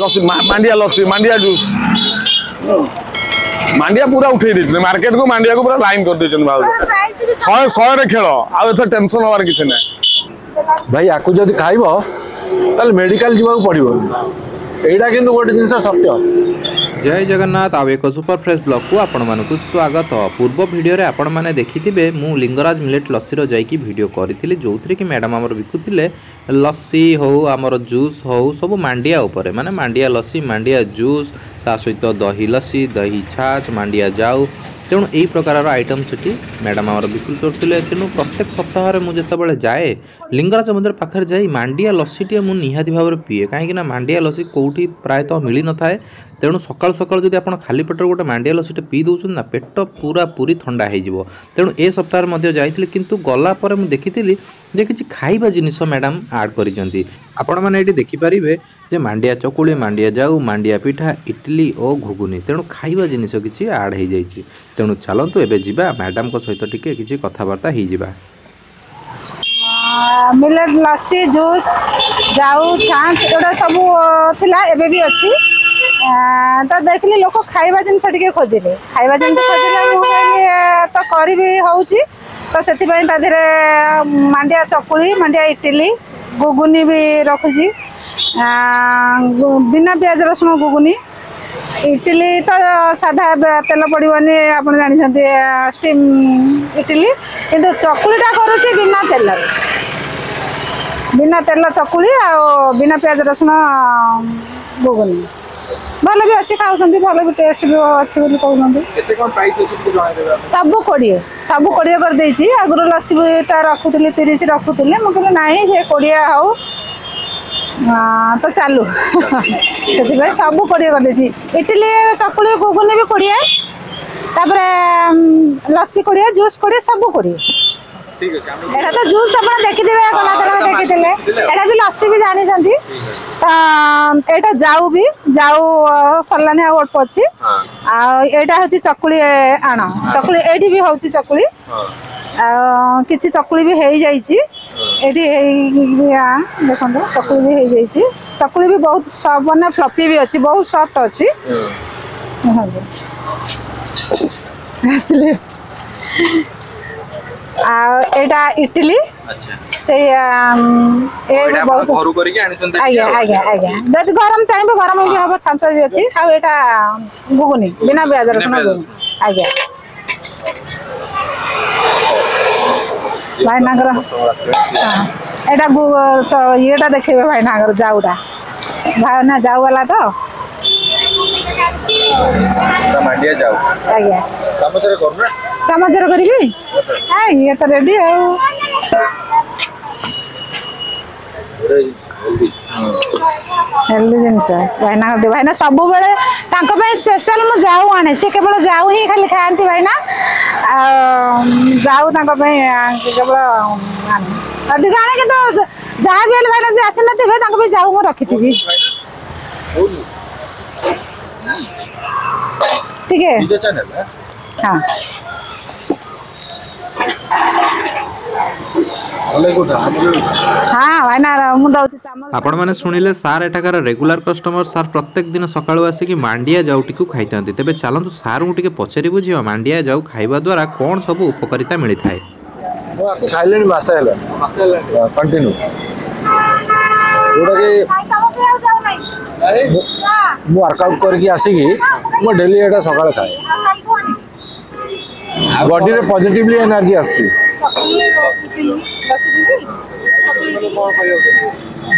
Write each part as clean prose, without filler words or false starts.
लस्सी मांडिया लस्सी मांडिया juice मांडिया पूरा उठे देते मार्केट को मांडिया को पूरा लाइन कर देछन भाव 100 खेल आ टेंशन हबार किसी ना भाई या जब खाइब ताल मेडिकल जावाक पड़ो एटा किंतु गोटे जिनस सत्य। जय जगन्नाथ आउ एक सुपर फ्रेश ब्लॉग को आपण मानक स्वागत। पूर्व वीडियो रे आपण माने देखिथिबे मु लिंगराज मिलेट लस्सी रो जाईकी वीडियो करथिली जोथरे कि मैडम हमर बिकुथिले लस्सी हो हमर जूस हो सब मांडिया ऊपर माने मांडिया लस्सी मांडिया जूस ता सहित दही लस्सी दही छाछ मांडिया जाऊ तेणु यही प्रकार आइटम से मैडम आम बिक्री करते तेणु प्रत्येक सप्ताह मुझे जिते जाए लिंगराज मंदिर पाखे जाए मांडिया लस्सी टे मुझे निहाती भाव में पीए कहीं मांडिया लस्सी कौटी प्रायतः मिल न था तेणु सकाल सकाल जब आप खाली पेटर गोटे मांडिया लस्सी पी दौर ना पेट पूरा पूरी ठंडा हो तेणु ए सप्ताह जाइए किंतु गला पर मुझे देखी जे किसी खाइबा जिनिस मैडम आड करिसेंती आपण माने एटी देखि परिबे जे मांडिया चकुली मांडिया जाऊ मांडिया पिठा इडली और घुगुनी तेणु खाइबा जिनिस किसी आड हो जाइए तेणु चलतु एबे जिबा मैडम को सहित टिके किसी कथबार्ता हो जिबा। मिलेट लस्सी जूस जाऊ छाछ एटा सब थिला एबे भी अछि तो देखली लोक खाइबा जिनिस टिके खोजिले खाइबा जिनिस खोजिले मु तो करी भी होउची तो से मांडिया चकुली मांडिया इडली गुगुनी भी रखुची बिना प्याज रसुण गुगुनी इडली तो साधा तेल पड़ोनी आप जानते स्टीम इडली किंतु चकुलीटा करुच्ची बिना तेल चकुली आ बिना प्याज रसुण गुगुनी भल भी अच्छी खाऊँ भल भी टेस्ट भी अच्छी सब 20 कर देती आगुरी लस्सी रखुली 30 रखुली मुझे नाई से 20 हो तो चालू से सब 20 कर देती इडली चकुली गुगुनी भी 20 तापर लस्सी 20 जूस 20 सब 20 एटा तो जूस आप देखिथे गला तरह देखिथे एटा भी लस्सी भी जानी एटा जाऊ भी जाऊ सरलानी अल्प अच्छी आटा हूँ चकुली आण चकुली एटी भी हूँ चकुली किसी चकुली भी हो जाइए देखो चकुली भी हो जाइए चकुली भी बहुत मैंने फ्लफी भी अच्छी बहुत सॉफ्ट अच्छी एटा इडली से बहुत गरम चाहिए गरम भी हम छांच भी अच्छी आटा गुगुनी बिना प्याज रसुण आज्ञा भाईनागर यहाँ ये देखे भाईनागर जाऊटा भाईना जाऊ वाला तो आज्ञा चामचर करी ये तो रेडी हेल्दी जिनस भाईना भाईना सब बेले स्पेशल मुझे जाऊ आने सी केवल जाऊ ही खाली खाती भाईना जाऊ केवल अधिक आने कि जहाँ भी भाईना आसी ना जाऊ मुझे रखी ठीक है हाँ आपण माने सुनिले सार एठाकार रेगुलर कस्टमर सार प्रत्येक दिन सकाळु आसिकी मांडिया जाऊटी को खाइतांती तेबे चलंतु सार को टिके पचरी बुझियो मांडिया जाऊ खाइबा द्वारा कोन सब उपकारिता मिली थाए। मो खाइलेनी मासे हला कंटिन्यू जोडा के मो वर्कआउट करके आसिकी मो डेली एटा सकाळ खाए बॉडी रे पॉजिटिवली एनर्जी आसी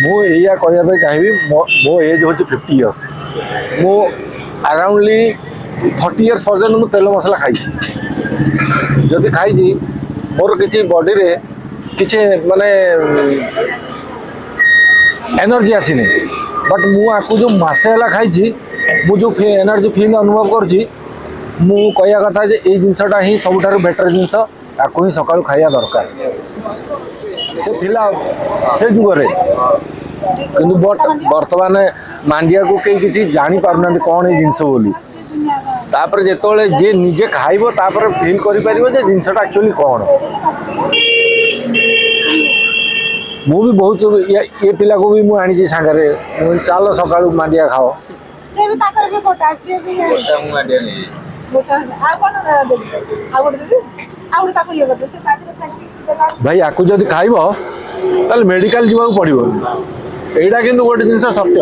मो एया कहया चाहिए मो एज हूँ 50 इयर्स मो अराउंडली 40 इयर्स पर्यटन मु तेल मसला खाई जदि खाई मोर किसी बॉडी रे किसी माने एनर्जी आसीनी बट मु आपको जो मसे है खाई मु जो एनर्जी फील अनुभव कर कहया कथा ये जिनसटा ही सबुठ बेटर जिनस आपको ही सका खाया दरकार से जुगरे किंतु बर्तमान मांडिया को कई किसी जानी पारना कौन ये जिनस बोली तापर जेतोले जे निजे खाइबो तापर फील करि परिबो जे जिनसटा एक्चुअली कौन ମୁଁ ବି ବହୁତ ଏ ପିଲାକୁ ବି ମୁଁ ଆଣିଛି ସାଙ୍ଗରେ ମୁଁ ଚାଲ ସକାଳୁ ମାଣ୍ଡିଆ ଖାଅ ସେ ବି ତାଙ୍କର ବି ଗୋଟା ସିଏ ବି ମୁଁ ମାଣ୍ଡିଆ ନେଇ ଗୋଟା ଆଉ କଣ ଦେବି ଆଉ ଗୋଟେ ଦେବି ଆଉ ଗୋଟେ ତାକୁ ଇଏ କରିଦେବି ସେ ତାକୁ ଦେଲା ଭାଇ ଆକୁ ଯଦି ଖାଇବ ତାହେଲେ ମେଡିକାଲ ଯିବାକୁ ପଡ଼ିବନି ଏଇଟା କିନ୍ତୁ ଗୋଟେ ଜିନିଷ ସତ୍ୟ।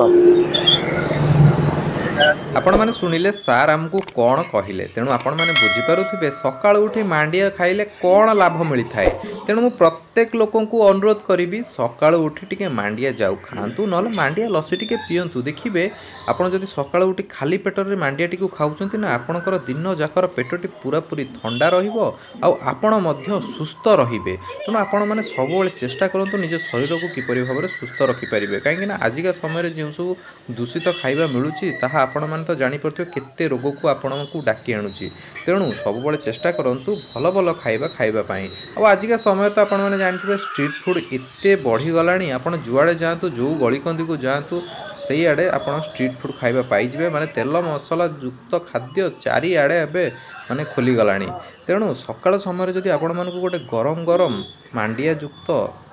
ଆପଣମାନେ ଶୁଣିଲେ ସାର୍ ଆମକୁ କ'ଣ କହିଲେ, ତେଣୁ ଆପଣମାନେ ବୁଝିପାରୁଥିବେ ସକାଳୁ ଉଠି ମାଣ୍ଡିଆ ଖାଇଲେ କ'ଣ ଲାଭ ମିଳିଥାଏ। ତେଣୁ ମୁଁ ପ୍ରତ୍ୟେକ ଲୋକଙ୍କୁ ଅନୁରୋଧ କରିବି ସକାଳୁ ଉଠି ଟିକେ ମାଣ୍ଡିଆ ଯାଉ ଖାଆନ୍ତୁ, ନହେଲେ ମାଣ୍ଡିଆ ଲସି ଟିକେ ପିଅନ୍ତୁ। ଦେଖିବେ ଆପଣ ଯଦି ସକାଳୁ ଉଠି ଖାଲି ପେଟରେ ମାଣ୍ଡିଆଟିକୁ ଖାଉଛନ୍ତି ନା, ଆପଣଙ୍କର ଦିନ ଯାକର ପେଟଟି ପୁରାପୁରି ଥଣ୍ଡା ରହିବ ଆଉ ଆପଣ ମଧ୍ୟ ସୁସ୍ଥ ରହିବେ। ତେଣୁ ଆପଣମାନେ ସବୁବେଳେ ଚେଷ୍ଟା କରନ୍ତୁ ନିଜ ଶରୀରକୁ କିପରି ଭାବରେ ସୁସ୍ଥ ରଖିପାରିବେ, କାହିଁକିନା ଆଜିକା ସମୟରେ ଯେଉଁ ସବୁ ଦୂଷିତ ଖାଇବା ମିଳୁଛି ତାହା ଆପଣମାନେ ତ ଜାଣିପାରୁଥିବେ କେତେ ରୋଗକୁ ଆପଣଙ୍କୁ ଡାକି ଆଣୁଛି। ତେଣୁ ସବୁବେଳେ ଚେଷ୍ଟା କରନ୍ତୁ ଭଲ ଭଲ ଖାଇବା ପାଇଁ। ଆଉ ଆଜିକା ସମୟ ତ ଆପଣମାନେ ଜାଣିଥିବେ ଷ୍ଟ୍ରିଟ୍ ଫୁଡ଼୍ ଏତେ ବଢ଼ିଗଲାଣି, ଆପଣ ଯୁଆଡ଼େ ଯାଆନ୍ତୁ ଯେଉଁ ଗଳିକନ୍ଦିକୁ ଯାଆନ୍ତୁ ସେଇଆଡ଼େ ଆପଣ ଷ୍ଟ୍ରିଟ୍ ଫୁଡ଼୍ ଖାଇବା ପାଇଯିବେ। ମାନେ ତେଲ ମସଲା ଯୁକ୍ତ ଖାଦ୍ୟ ଚାରିଆଡ଼େ ଏବେ ମାନେ ଖୋଲିଗଲାଣି। ତେଣୁ ସକାଳ ସମୟରେ ଯଦି ଆପଣମାନଙ୍କୁ ଗୋଟେ ଗରମ ଗରମ ମାଣ୍ଡିଆ ଯୁକ୍ତ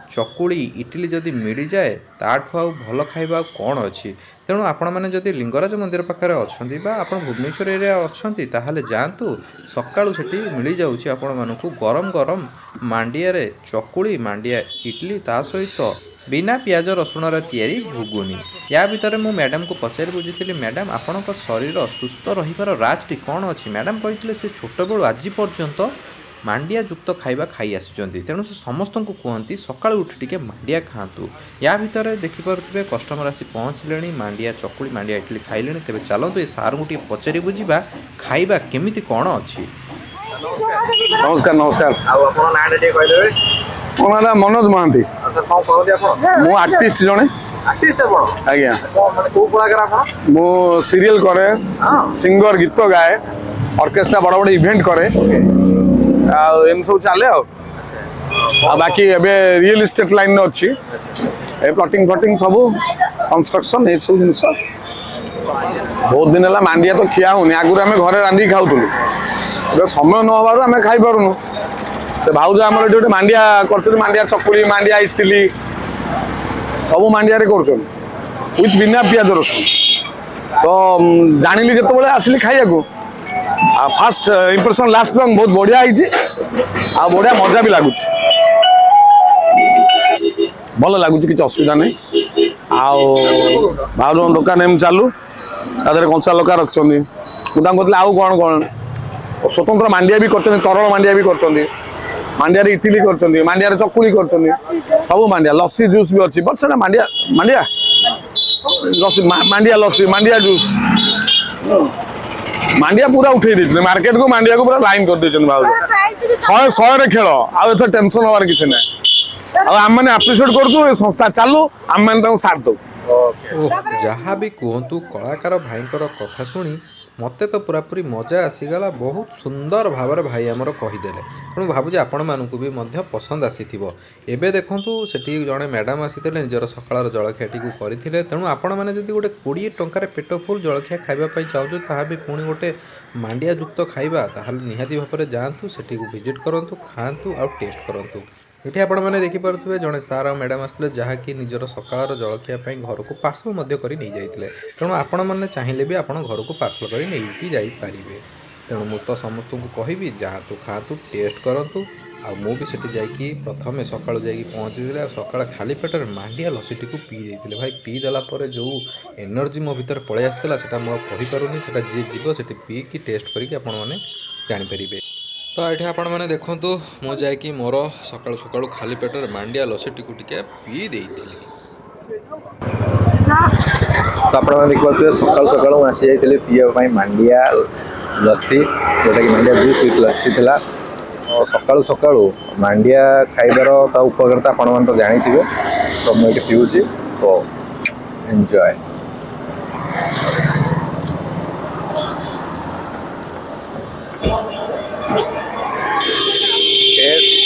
ଚକୁଳି ଇଟିଲି ଯଦି ମିଳିଯାଏ ତାଠୁ ଆଉ ଭଲ ଖାଇବା ଆଉ କ'ଣ ଅଛି। ତେଣୁ ଆପଣମାନେ ଯଦି ଲିଙ୍ଗରାଜ ମନ୍ଦିର ପାଖରେ ଅଛନ୍ତି ବା ଆପଣ ଭୁବନେଶ୍ୱର ଏରିଆ ଅଛନ୍ତି ତାହେଲେ ଯାଆନ୍ତୁ, ସକାଳୁ ସେଠି ମିଳିଯାଉଛି ଆପଣମାନଙ୍କୁ ଗରମ ଗରମ ମାଣ୍ଡିଆରେ ଚକୁଳି ମାଣ୍ଡିଆ ଇଟିଲି ତା ସହିତ ବିନା ପିଆଜ ରସୁଣରେ ତିଆରି ଘୁଗୁନି। ୟା ଭିତରେ ମୁଁ ମ୍ୟାଡ଼ାମକୁ ପଚାରି ବୁଝିଥିଲି, ମ୍ୟାଡ଼ାମ ଆପଣଙ୍କ ଶରୀର ସୁସ୍ଥ ରହିବାର ରାଜଟି କ'ଣ ଅଛି? ମ୍ୟାଡ଼ାମ କହିଥିଲେ ସେ ଛୋଟବେଳୁ ଆଜି ପର୍ଯ୍ୟନ୍ତ ମାଣ୍ଡିଆ ଯୁକ୍ତ ଖାଇବା ଖାଇ ଆସିଛନ୍ତି, ତେଣୁ ସେ ସମସ୍ତଙ୍କୁ କୁହନ୍ତି ସକାଳୁ ଉଠି ଟିକେ ମାଣ୍ଡିଆ ଖାଆନ୍ତୁ। ୟା ଭିତରେ ଦେଖିପାରୁଥିବେ କଷ୍ଟମର ଆସି ପହଞ୍ଚିଲେଣି, ମାଣ୍ଡିଆ ଚକୁଳି ମାଣ୍ଡିଆ ଇଟିଲି ଖାଇଲେଣି। ତେବେ ଚାଲନ୍ତୁ ଏ ସାର୍ଙ୍କୁ ଟିକେ ପଚାରି ବୁଝିବା ଖାଇବା କେମିତି କ'ଣ ଅଛି। ନମସ୍କାର ନମସ୍କାର। ଆଉ ଆପଣ ନାଁଟା ଟିକେ କହିଦେବେ? ମୋ ନାଁ ମନୋଜ ମହାନ୍ତି। କ'ଣ କରନ୍ତି ଆପଣ? ମୁଁ ଆର୍ଟିଷ୍ଟ ଜଣେ। ଆର୍ଟିଷ୍ଟ ଆପଣ? ଆଜ୍ଞା। ମାନେ କୋଉ କଳାକାର ଆପଣ? ମୁଁ ସିରିଏଲ କରେ, ସିଙ୍ଗର ଗୀତ ଗାଏ, ଅର୍କେଷ୍ଟ୍ରା ବଡ଼ ବଡ଼ ଇଭେଣ୍ଟ କରେ, ଆଉ ଏମିତି ସବୁ ଚାଲେ। ଆଉ ବାକି ଏବେ ରିଏଲ ଇଷ୍ଟେଟ୍ ଲାଇନରେ ଅଛି, ଏ ପ୍ଲଟିଂ ଫଟିଂ ସବୁ କନଷ୍ଟ୍ରକ୍ସନ ଏସବୁ ଜିନିଷ। ବହୁତ ଦିନ ହେଲା ମାଣ୍ଡିଆ ତ ଖିଆ ହଉନି। ଆଗରୁ ଆମେ ଘରେ ରାନ୍ଧିକି ଖାଉଥିଲୁ, ଏବେ ସମୟ ନ ହେବାରୁ ଆମେ ଖାଇପାରୁନୁ। ସେ ଭାଉଜ ଆମର ଏଠି ଗୋଟେ ମାଣ୍ଡିଆ କରୁଛନ୍ତି, ମାଣ୍ଡିଆ ଚକୁଳି ମାଣ୍ଡିଆ ଇଟିଲି ସବୁ ମାଣ୍ଡିଆରେ କରୁଛନ୍ତି ୱିଥ୍ ବିନା ପିଆଜ ରସୁଣ। ତ ଜାଣିଲି ଯେତେବେଳେ ଆସିଲି ଖାଇବାକୁ, ଆଉ ଫାଷ୍ଟ ଇମ୍ପ୍ରେସନ୍ ଲାଷ୍ଟ ଲଙ୍ଗ୍ ବହୁତ ବଢ଼ିଆ ହେଇଛି, ଆଉ ବଢ଼ିଆ ମଜା ବି ଲାଗୁଛି, ଭଲ ଲାଗୁଛି, କିଛି ଅସୁବିଧା ନାହିଁ। ଆଉ ଭାଉଜଙ୍କ ଦୋକାନ ଏମିତି ଚାଲୁ, ତା ଦେହରେ କଞ୍ଚା ଲଙ୍କା ରଖିଛନ୍ତି। ମୁଁ ତାଙ୍କୁ କହୁଥିଲି ଆଉ କ'ଣ କ'ଣ ସ୍ୱତନ୍ତ୍ର ମାଣ୍ଡିଆ ବି କରୁଛନ୍ତି, ତରଳ ମାଣ୍ଡିଆ ବି କରୁଛନ୍ତି, ମାଣ୍ଡିଆରେ ଇଟିଲି କରୁଛନ୍ତି, ମାଣ୍ଡିଆରେ ଚକୁଳି କରୁଛନ୍ତି, ସବୁ ମାଣ୍ଡିଆ ଲସି ଜୁସ୍ ବି ଅଛି। ବଟ୍ ସେଟା ମାଣ୍ଡିଆ ମାଣ୍ଡିଆ ଲସି ମାଣ୍ଡିଆ ଲସି ମାଣ୍ଡିଆ ଜୁସ୍ ମାଣ୍ଡିଆ ପୁରା ଉଠେଇ ଦେଇଛନ୍ତି ମାର୍କେଟକୁ, ମାଣ୍ଡିଆକୁ ପୁରା ଲାଇନ୍ କରିଦେଇଛନ୍ତି ଭାଉଜ। 100ରେ ଖେଳ, ଆଉ ଏଥର ଟେନସନ୍ ହବାର କିଛି ନାହିଁ। ଆଉ ଆମମାନେ ଆପ୍ରିସିଏଟ୍ କରୁଛୁ ଏ ସଂସ୍ଥା ଚାଲୁ, ଆମମାନେ ତାଙ୍କୁ ସାଥ ଦଉ। ଯାହା ବି କୁହନ୍ତୁ କଳାକାର ଭାଇଙ୍କର କଥା ଶୁଣି ମୋତେ ତ ପୁରାପୁରି ମଜା ଆସିଗଲା। ବହୁତ ସୁନ୍ଦର ଭାବରେ ଭାଇ ଆମର କହିଦେଲେ, ତେଣୁ ଭାବୁଛି ଆପଣମାନଙ୍କୁ ବି ମଧ୍ୟ ପସନ୍ଦ ଆସିଥିବ। ଏବେ ଦେଖନ୍ତୁ ସେଠି ଜଣେ ମ୍ୟାଡ଼ାମ୍ ଆସିଥିଲେ, ନିଜର ସକାଳର ଜଳଖିଆଟିକୁ କରିଥିଲେ। ତେଣୁ ଆପଣମାନେ ଯଦି ଗୋଟେ 20 ଟଙ୍କାରେ ପେଟ ଫୁଲ୍ ଜଳଖିଆ ଖାଇବା ପାଇଁ ଚାହୁଁଛନ୍ତି, ତାହା ବି ପୁଣି ଗୋଟେ ମାଣ୍ଡିଆ ଯୁକ୍ତ ଖାଇବା, ତାହେଲେ ନିହାତି ଭାବରେ ଯାଆନ୍ତୁ, ସେଠିକୁ ଭିଜିଟ୍ କରନ୍ତୁ, ଖାଆନ୍ତୁ ଆଉ ଟେଷ୍ଟ କରନ୍ତୁ। ଏଠି ଆପଣମାନେ ଦେଖିପାରୁଥିବେ ଜଣେ ସାର୍ ଆଉ ମ୍ୟାଡ଼ାମ୍ ଆସିଥିଲେ, ଯାହାକି ନିଜର ସକାଳର ଜଳଖିଆ ପାଇଁ ଘରକୁ ପାର୍ସଲ ମଧ୍ୟ କରି ନେଇଯାଇଥିଲେ। ତେଣୁ ଆପଣମାନେ ଚାହିଁଲେ ବି ଆପଣ ଘରକୁ ପାର୍ସଲ କରି ନେଇକି ଯାଇପାରିବେ। ତେଣୁ ମୁଁ ତ ସମସ୍ତଙ୍କୁ କହିବି ଯାଆନ୍ତୁ, ଖାଆନ୍ତୁ, ଟେଷ୍ଟ କରନ୍ତୁ। ଆଉ ମୁଁ ବି ସେଠି ଯାଇକି ପ୍ରଥମେ ସକାଳୁ ଯାଇକି ପହଞ୍ଚିଥିଲି, ଆଉ ସକାଳେ ଖାଲି ପେଟରେ ମାଣ୍ଡିଆ ଲସିଟିକୁ ପିଇ ଦେଇଥିଲି। ଭାଇ ପିଇଦେଲା ପରେ ଯେଉଁ ଏନର୍ଜି ମୋ ଭିତରେ ପଳେଇ ଆସିଥିଲା ସେଇଟା ମୁଁ ଆଉ କହିପାରୁନି। ସେଇଟା ଯିଏ ଯିବ ସେଠି ପିଇକି ଟେଷ୍ଟ କରିକି ଆପଣମାନେ ଜାଣିପାରିବେ। ତ ଏଠି ଆପଣମାନେ ଦେଖନ୍ତୁ, ମୁଁ ଯାଇକି ମୋର ସକାଳୁ ସକାଳୁ ଖାଲି ପେଟରେ ମାଣ୍ଡିଆ ଲସିଟିକୁ ଟିକେ ପିଇ ଦେଇଥିଲି। ତ ଆପଣମାନେ ଦେଖିପାରୁଥିବେ ସକାଳୁ ସକାଳୁ ମୁଁ ଆସିଯାଇଥିଲି ପିଇବା ପାଇଁ ମାଣ୍ଡିଆ ଲସି, ଯେଉଁଟାକି ମାଣ୍ଡିଆ ଜୁସ୍ ୱିଥ୍ ଲସି ଥିଲା। ସକାଳୁ ସକାଳୁ ମାଣ୍ଡିଆ ଖାଇବାର ତା ଉପକାରିତା ଆପଣମାନେ ତ ଜାଣିଥିବେ, ତ ମୁଁ ଏଠି ପିଉଛି, ତ ଏନ୍ଜୟ।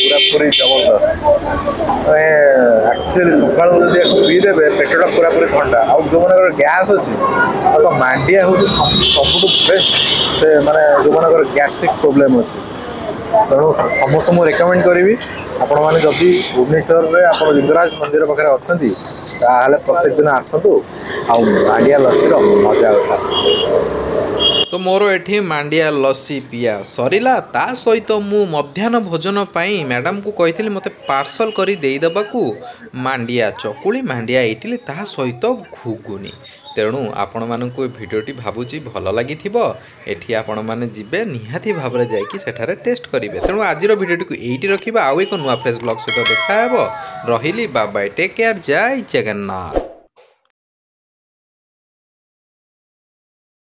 ପୁରାପୁରି ଜବରଦସ୍ତ। ଆକ୍ଚୁଆଲି ସକାଳୁ ଯଦି ଆକୁ ପିଇଦେବେ ପେଟଟା ପୁରାପୁରି ଥଣ୍ଡା। ଆଉ ଯେଉଁମାନଙ୍କର ଗ୍ୟାସ୍ ଅଛି, ତ ମାଣ୍ଡିଆ ହେଉଛି ସବୁଠୁ ବେଷ୍ଟ। ସେ ମାନେ ଯେଉଁମାନଙ୍କର ଗ୍ୟାଷ୍ଟ୍ରିକ୍ ପ୍ରୋବ୍ଲେମ୍ ଅଛି, ତେଣୁ ସମସ୍ତଙ୍କୁ ମୁଁ ରେକମେଣ୍ଡ କରିବି ଆପଣମାନେ ଯଦି ଭୁବନେଶ୍ୱରରେ ଆପଣ ଲିଙ୍ଗରାଜ ମନ୍ଦିର ପାଖରେ ଅଛନ୍ତି ତାହେଲେ ପ୍ରତ୍ୟେକ ଦିନ ଆସନ୍ତୁ ଆଉ ମାଣ୍ଡିଆ ଲସିର ମଜା ଉଠାନ୍ତୁ। तो मोर एठी मांडिया लस्सी पिया सरिला ता सहित मु मध्याह्न भोजन पाई मैडम को कही मते पार्सल करी देई दबाकू मांडिया चकुली मांडिया इडली ता सहित घुगुनी तेणु आपण मानकु भिडियोटी भाबुची भल लगी एठी आपण माने जिबे निहाती भाबरे जाइकी सेठारे टेस्ट करिवे तेणु आजिर भिडियोटी को एइटी रखिबा आउ एक नुआ फ्रेश ब्लॉग सहित देखा हेबो रहिली बाय बाय टेक केयर जय जगन्नाथ।